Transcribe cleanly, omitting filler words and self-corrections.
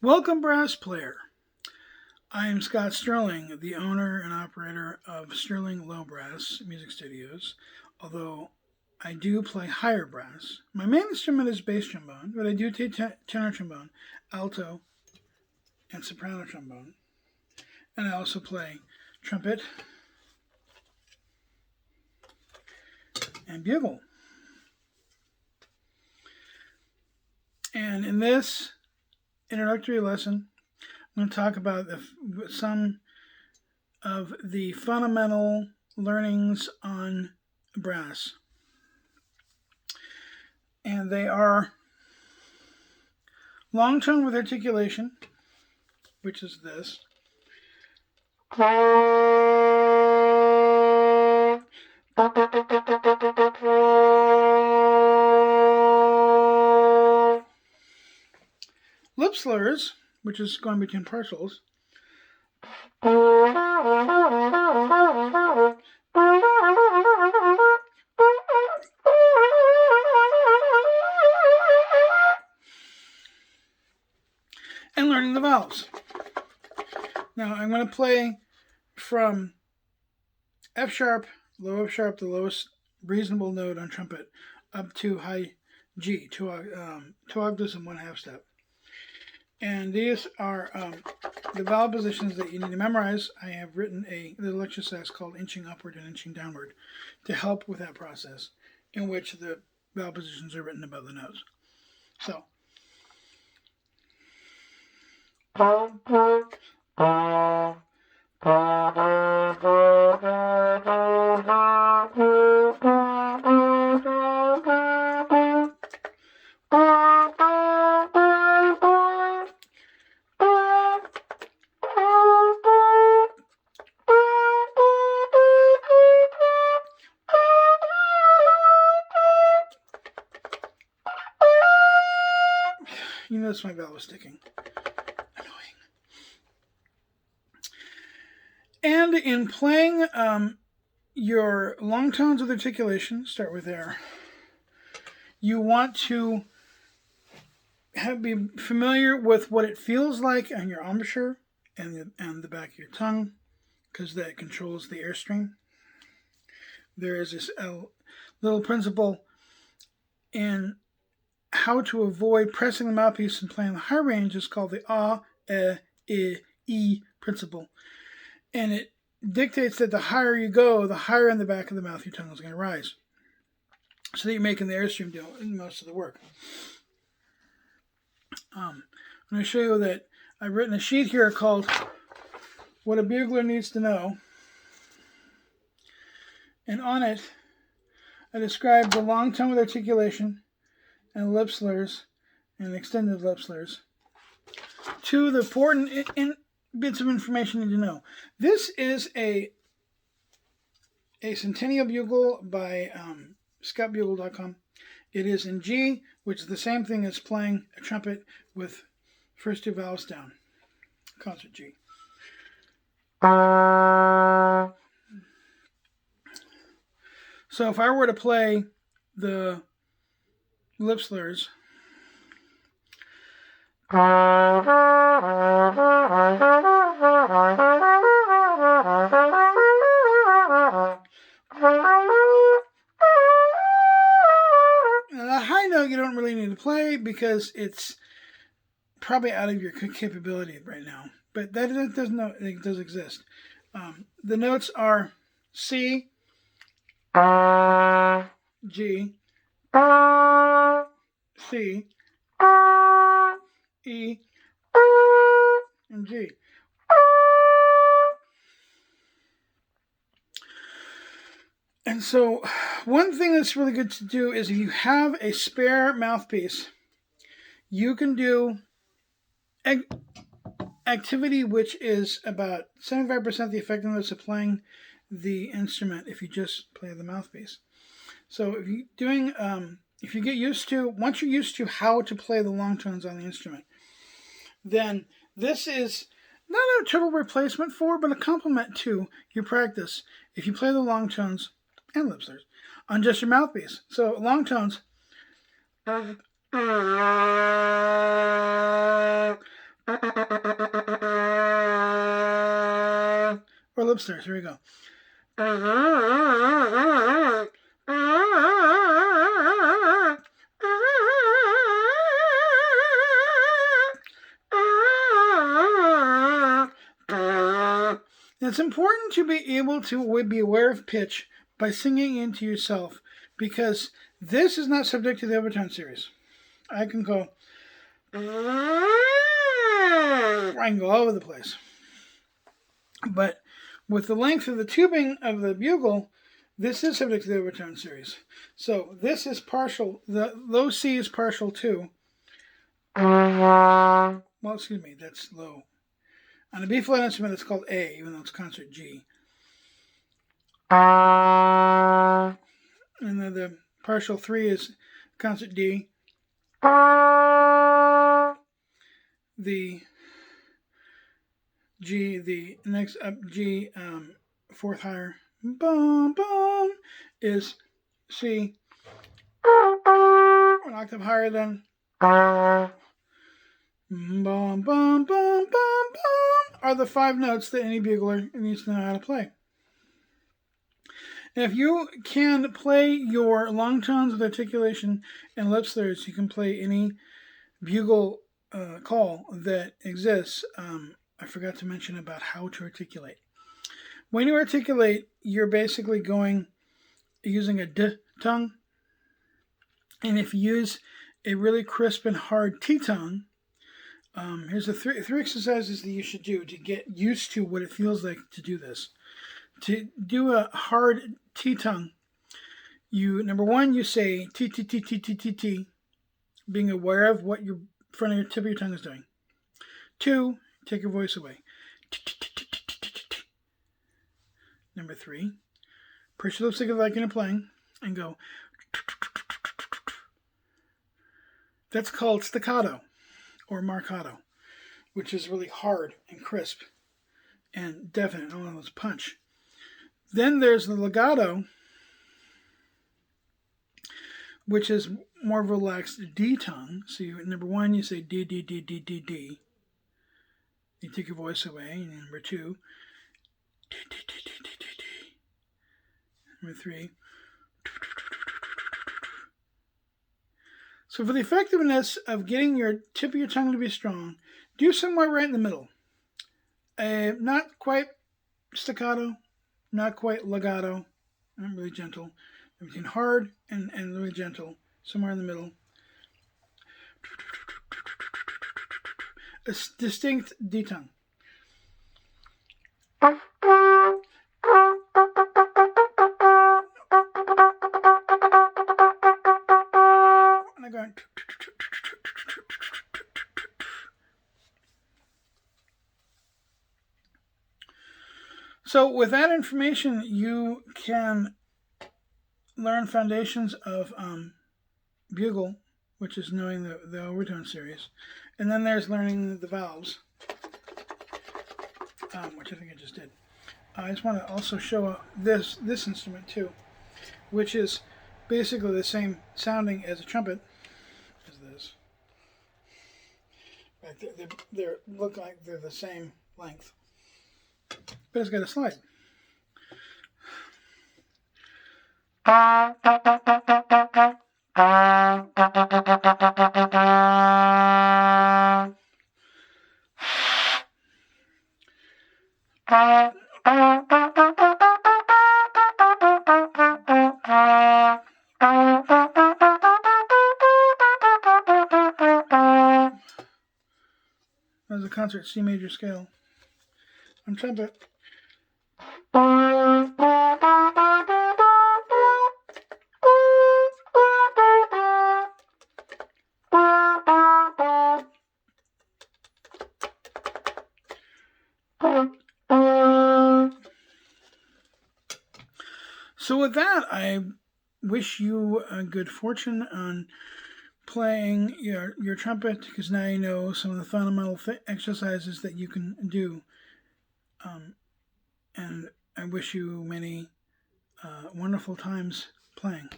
Welcome, brass player. I am Scott Sterling, the owner and operator of Sterling Low Brass Music Studios, although I do play higher brass. My main instrument is bass trombone, but I do take tenor trombone, alto, and soprano trombone. And I also play trumpet and bugle. And in this introductory lesson, I'm going to talk about some of the fundamental learnings on brass. And they are long tone with articulation, which is this. Lip slurs, which is going between partials. And learning the vowels. Now I'm going to play from F sharp, low F sharp, the lowest reasonable note on trumpet, up to high G, two octaves and 1/2 step. And these are the vowel positions that you need to memorize. I have written a little exercise called inching upward and inching downward to help with that process, in which the vowel positions are written above the notes. So. You notice my vowel is sticking. Annoying. And in playing your long tones with articulation, start with there. You want to be familiar with what it feels like on your embouchure and the back of your tongue, because that controls the airstream. There is this little principle in how to avoid pressing the mouthpiece and playing the high range is called the e principle. And it dictates that the higher you go, the higher in the back of the mouth your tongue is going to rise. So that you're making the airstream do most of the work. I'm going to show you that I've written a sheet here called What a Bugler Needs to Know. And on it, I describe the long tone with articulation and lip slurs and extended lip slurs. Two of the important bits of information you need to know. This is a Centennial Bugle by scottbugle.com. It is in G, which is the same thing as playing a trumpet with first two vowels down. Concert G. So if I were to play the lip slurs, the high note you don't really need to play because it's probably out of your capability right now, but it does exist. The notes are C, G, C, E, and G. And so one thing that's really good to do is if you have a spare mouthpiece, you can do activity which is about 75% the effectiveness of playing the instrument if you just play the mouthpiece. So if you're doing, if you get used to, once you're used to how to play the long tones on the instrument, then this is not a total replacement for, but a complement to your practice if you play the long tones and lip slurs on just your mouthpiece. So long tones. Or lip slurs. Here we go. It's important to be able to be aware of pitch by singing into yourself, because this is not subject to the overtone series. I can go, I can go all over the place. But with the length of the tubing of the bugle, this is subject to the overtone series. So this is partial, the low C is partial to, well, excuse me, that's low. On a B flat instrument, it's called A, even though it's concert G. And then the partial 3 is concert D. The G, the next up G, fourth higher, bum bum, is C. An octave higher than bum bum bum bum bum, are the 5 notes that any bugler needs to know how to play. And if you can play your long tones with articulation and lip slurs, you can play any bugle call that exists. I forgot to mention about how to articulate. When you articulate, you're basically using a D tongue. And if you use a really crisp and hard T tongue, here's the three exercises that you should do to get used to what it feels like to do this. To do a hard T tongue, number one, you say T, T, T, T, T, T, T, being aware of what your front of your tip of your tongue is doing. 2, take your voice away. T, T, T, T, T, T, T, T. Number 3, push your lips together like you're playing and go. That's called staccato or marcato, which is really hard and crisp and definite. All of those punch. Then there's the legato, which is more relaxed D tongue. So number 1, you say D, D, D, D, D, D. You take your voice away. And number 2, D, D, D, D, D, D, D. Number 3. So for the effectiveness of getting your tip of your tongue to be strong, do somewhere right in the middle. Not quite staccato, not quite legato, not really gentle. Between hard and really gentle, somewhere in the middle. A distinct D tongue. And I go. So with that information, you can learn foundations of bugle, which is knowing the overtone series. And then there's learning the valves, which I think I just did. I just want to also show this instrument too, which is basically the same sounding as a trumpet as this. Right, they look like they're the same length, but it's got a slide. That's a concert C major scale on trumpet. So with that, I wish you good fortune on playing your trumpet, because now you know some of the fundamental exercises that you can do. And I wish you many wonderful times playing.